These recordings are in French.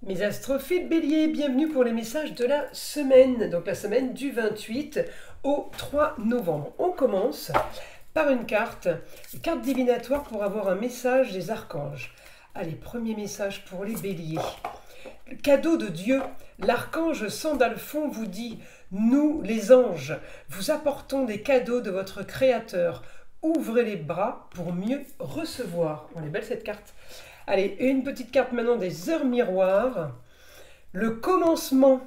Mes astrophiles béliers, bienvenue pour les messages de la semaine, donc la semaine du 28 au 3 novembre. On commence par une carte divinatoire pour avoir un message des archanges. Allez, premier message pour les béliers. Le cadeau de Dieu, l'archange Sandalphon vous dit « Nous, les anges, vous apportons des cadeaux de votre Créateur. Ouvrez les bras pour mieux recevoir. » Elle est belle cette carte. Allez, une petite carte maintenant des heures miroirs. Le commencement.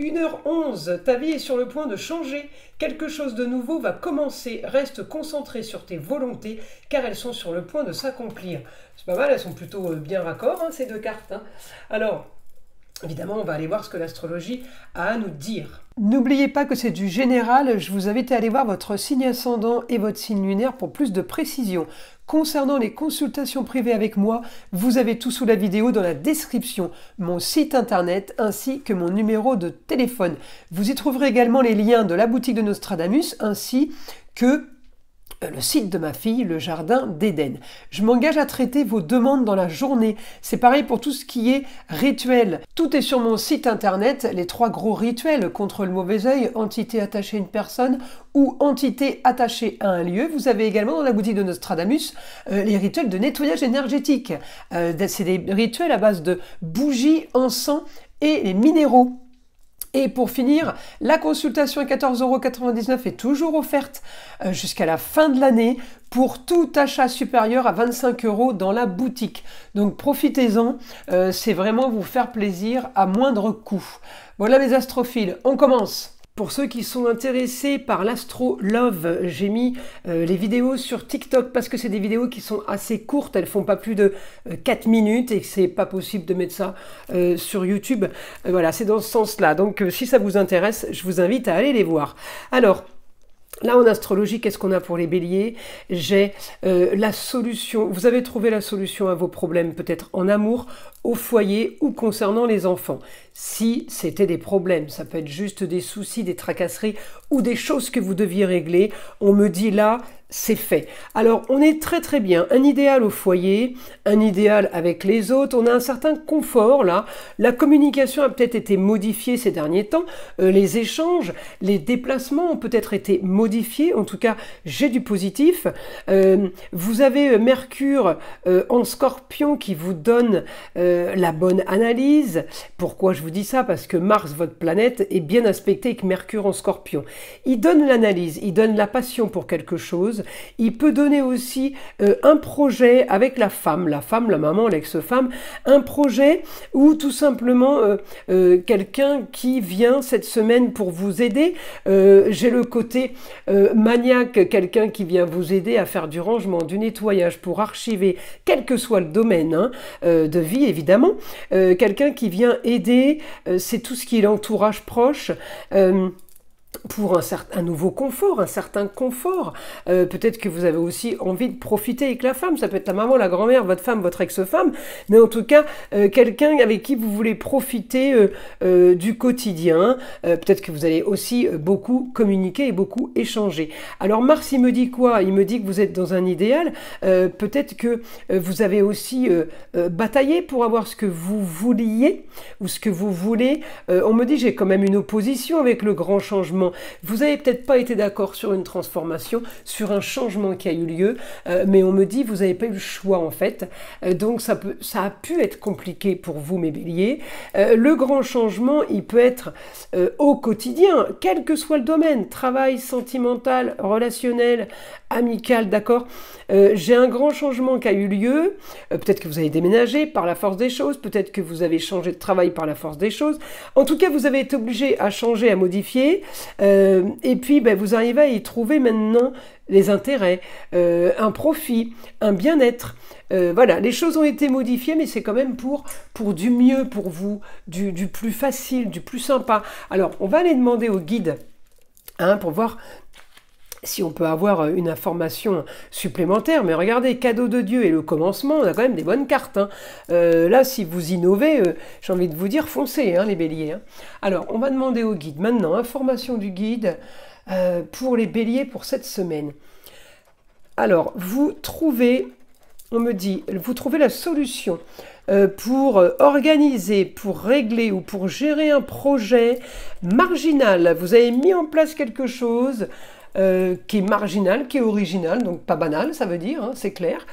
1h11, ta vie est sur le point de changer. Quelque chose de nouveau va commencer. Reste concentré sur tes volontés, car elles sont sur le point de s'accomplir. C'est pas mal, elles sont plutôt bien raccord, hein, ces deux cartes. Hein. Alors, évidemment, on va aller voir ce que l'astrologie a à nous dire. N'oubliez pas que c'est du général, je vous invite à aller voir votre signe ascendant et votre signe lunaire pour plus de précision. Concernant les consultations privées avec moi, vous avez tout sous la vidéo dans la description, mon site internet ainsi que mon numéro de téléphone. Vous y trouverez également les liens de la boutique de Nostradamus ainsi que le site de ma fille, le jardin d'Éden. Je m'engage à traiter vos demandes dans la journée. C'est pareil pour tout ce qui est rituel. Tout est sur mon site internet, les 3 gros rituels contre le mauvais œil, entité attachée à une personne ou entité attachée à un lieu. Vous avez également dans la boutique de Nostradamus les rituels de nettoyage énergétique. C'est des rituels à base de bougies, encens et les minéraux. Et pour finir, la consultation à 14,99 € est toujours offerte jusqu'à la fin de l'année pour tout achat supérieur à 25 € dans la boutique. Donc profitez-en, c'est vraiment vous faire plaisir à moindre coût. Voilà mes astrophiles, on commence! Pour ceux qui sont intéressés par l'astro-love, j'ai mis les vidéos sur TikTok parce que c'est des vidéos qui sont assez courtes, elles font pas plus de 4 minutes et que c'est pas possible de mettre ça sur YouTube. Voilà, c'est dans ce sens-là. Donc si ça vous intéresse, je vous invite à aller les voir. Alors, là, en astrologie, qu'est-ce qu'on a pour les béliers? J'ai la solution. Vous avez trouvé la solution à vos problèmes, peut-être en amour, au foyer ou concernant les enfants. Si c'était des problèmes, ça peut être juste des soucis, des tracasseries ou des choses que vous deviez régler. On me dit là, c'est fait. Alors, on est très très bien. Un idéal au foyer, un idéal avec les autres. On a un certain confort là. La communication a peut-être été modifiée ces derniers temps. Les échanges, les déplacements ont peut-être été modifiés. En tout cas, j'ai du positif. Vous avez Mercure en Scorpion qui vous donne la bonne analyse. Pourquoi je vous dis ça? Parce que Mars, votre planète, est bien aspecté avec Mercure en Scorpion. Il donne l'analyse, il donne la passion pour quelque chose. Il peut donner aussi un projet avec la femme, la maman, l'ex-femme, un projet ou tout simplement quelqu'un qui vient cette semaine pour vous aider. J'ai le côté maniaque, quelqu'un qui vient vous aider à faire du rangement, du nettoyage pour archiver, quel que soit le domaine hein, de vie évidemment. Quelqu'un qui vient aider, c'est tout ce qui est l'entourage proche. Pour un nouveau confort, un certain confort. Peut-être que vous avez aussi envie de profiter avec la femme. Ça peut être la maman, la grand-mère, votre femme, votre ex-femme. Mais en tout cas, quelqu'un avec qui vous voulez profiter du quotidien. Peut-être que vous allez aussi beaucoup communiquer et beaucoup échanger. Alors Mars, il me dit quoi? Il me dit que vous êtes dans un idéal. Peut-être que vous avez aussi bataillé pour avoir ce que vous vouliez ou ce que vous voulez. On me dit, j'ai quand même une opposition avec le grand changement. Vous n'avez peut-être pas été d'accord sur une transformation, sur un changement qui a eu lieu, mais on me dit vous n'avez pas eu le choix en fait. Donc ça a pu être compliqué pour vous mes béliers. Le grand changement, il peut être au quotidien, quel que soit le domaine, travail, sentimental, relationnel, amical, d'accord. J'ai un grand changement qui a eu lieu. Peut-être que vous avez déménagé par la force des choses, peut-être que vous avez changé de travail par la force des choses. En tout cas, vous avez été obligé à changer, à modifier. Et puis, vous arrivez à y trouver maintenant les intérêts, un profit, un bien-être. Voilà, les choses ont été modifiées, mais c'est quand même pour du mieux pour vous, du plus facile, du plus sympa. Alors, on va aller demander au guide hein, pour voir si on peut avoir une information supplémentaire. Mais regardez, cadeau de Dieu et le commencement, on a quand même des bonnes cartes. Hein. Là, si vous innovez, j'ai envie de vous dire, foncez, hein, les béliers. Hein. Alors, on va demander au guide. Maintenant, information du guide pour les béliers pour cette semaine. Alors, vous trouvez on me dit, vous trouvez la solution pour organiser, pour régler ou pour gérer un projet marginal. Vous avez mis en place quelque chose qui est marginal, qui est original, donc pas banal, ça veut dire, hein, c'est clair.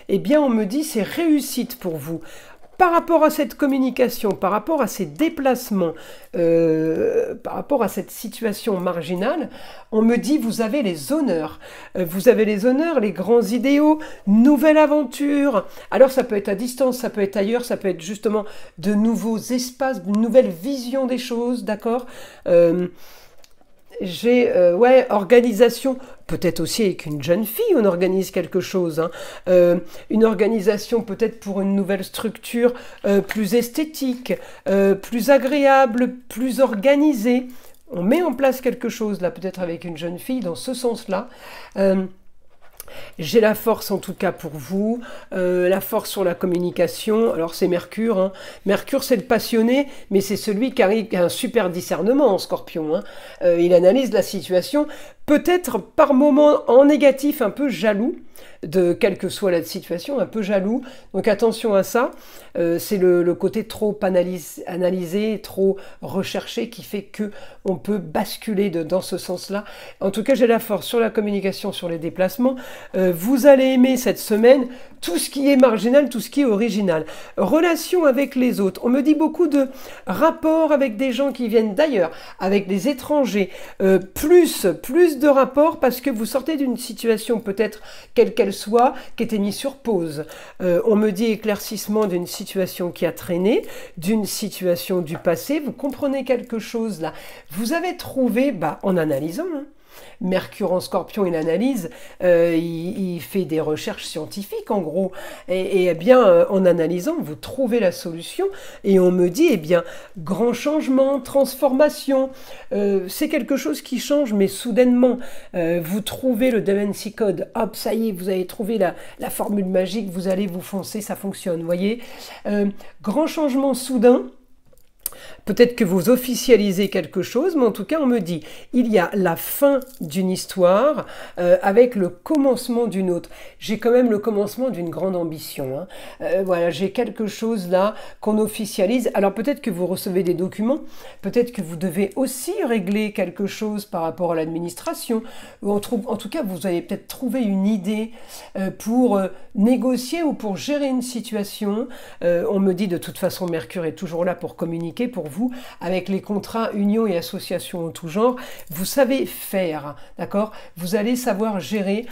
Eh bien, on me dit, c'est réussite pour vous. Par rapport à cette communication, par rapport à ces déplacements, par rapport à cette situation marginale, on me dit vous avez les honneurs. Vous avez les honneurs, les grands idéaux, nouvelle aventure. Alors ça peut être à distance, ça peut être ailleurs, ça peut être justement de nouveaux espaces, de nouvelles visions des choses, d'accord. J'ai, ouais, organisation, peut-être aussi avec une jeune fille, on organise quelque chose, hein. Une organisation peut-être pour une nouvelle structure plus esthétique, plus agréable, plus organisée. On met en place quelque chose, là, peut-être avec une jeune fille, dans ce sens-là. J'ai la force en tout cas pour vous, la force sur la communication. Alors c'est Mercure, hein. Mercure c'est le passionné, mais c'est celui qui a un super discernement en Scorpion, hein. Il analyse la situation, peut-être par moments en négatif, un peu jaloux, de quelle que soit la situation, un peu jaloux. Donc attention à ça, c'est le côté trop analysé, trop recherché qui fait que on peut basculer dans ce sens-là. En tout cas, j'ai la force sur la communication, sur les déplacements. Vous allez aimer cette semaine tout ce qui est marginal, tout ce qui est original. Relation avec les autres. On me dit beaucoup de rapports avec des gens qui viennent d'ailleurs, avec des étrangers. Plus de rapports parce que vous sortez d'une situation peut-être quelle qu'elle soit, qui était mise sur pause. On me dit éclaircissement d'une situation qui a traîné, d'une situation du passé. Vous comprenez quelque chose là. Vous avez trouvé, en analysant, hein, Mercure en Scorpion, il analyse, il fait des recherches scientifiques en gros, et bien en analysant, vous trouvez la solution, et on me dit, eh bien, grand changement, transformation, c'est quelque chose qui change, mais soudainement, vous trouvez le Da Vinci Code, hop, ça y est, vous avez trouvé la formule magique, vous allez vous foncer, ça fonctionne, vous voyez, grand changement soudain. Peut-être que vous officialisez quelque chose, mais en tout cas, on me dit, il y a la fin d'une histoire avec le commencement d'une autre. J'ai quand même le commencement d'une grande ambition, hein. Voilà, j'ai quelque chose là qu'on officialise. Alors peut-être que vous recevez des documents, peut-être que vous devez aussi régler quelque chose par rapport à l'administration. En tout cas, vous avez peut-être trouvé une idée pour négocier ou pour gérer une situation. On me dit de toute façon, Mercure est toujours là pour communiquer pour vous, avec les contrats, unions et associations en tout genre, vous savez faire, d'accord? Vous allez savoir gérer,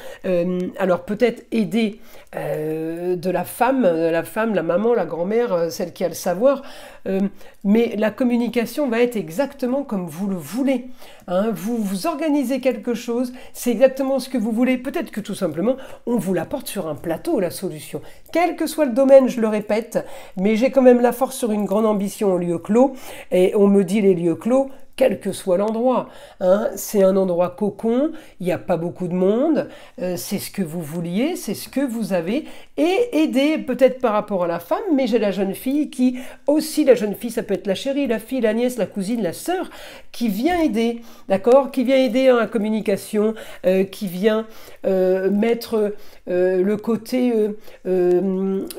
alors peut-être aider de la femme, la maman, la grand-mère, celle qui a le savoir, mais la communication va être exactement comme vous le voulez, hein. Vous organisez quelque chose, c'est exactement ce que vous voulez, peut-être que tout simplement, on vous l'apporte sur un plateau, la solution. Quel que soit le domaine, je le répète, mais j'ai quand même la force sur une grande ambition en lieu clos, et on me dit les lieux clos, quel que soit l'endroit, hein, c'est un endroit cocon, il n'y a pas beaucoup de monde, c'est ce que vous vouliez, c'est ce que vous avez, et aider peut-être par rapport à la femme, mais j'ai la jeune fille qui, aussi la jeune fille, ça peut être la chérie, la fille, la nièce, la cousine, la sœur, qui vient aider, d'accord, qui vient aider à la communication, qui vient mettre le côté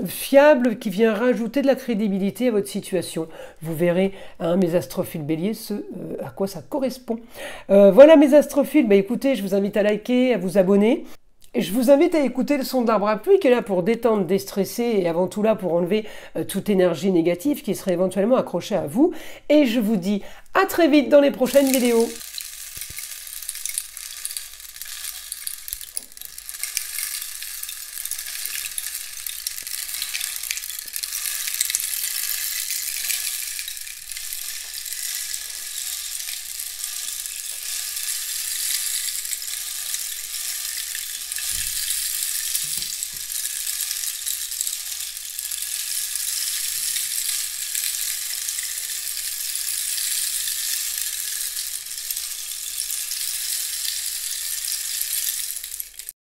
fiable, qui vient rajouter de la crédibilité à votre situation. Vous verrez, hein, mes astrophiles béliers, à quoi ça correspond. Voilà mes astrophiles, écoutez, je vous invite à liker, à vous abonner. Et je vous invite à écouter le son d'arbre à pluie qui est là pour détendre, déstresser et avant tout là pour enlever toute énergie négative qui serait éventuellement accrochée à vous. Et je vous dis à très vite dans les prochaines vidéos.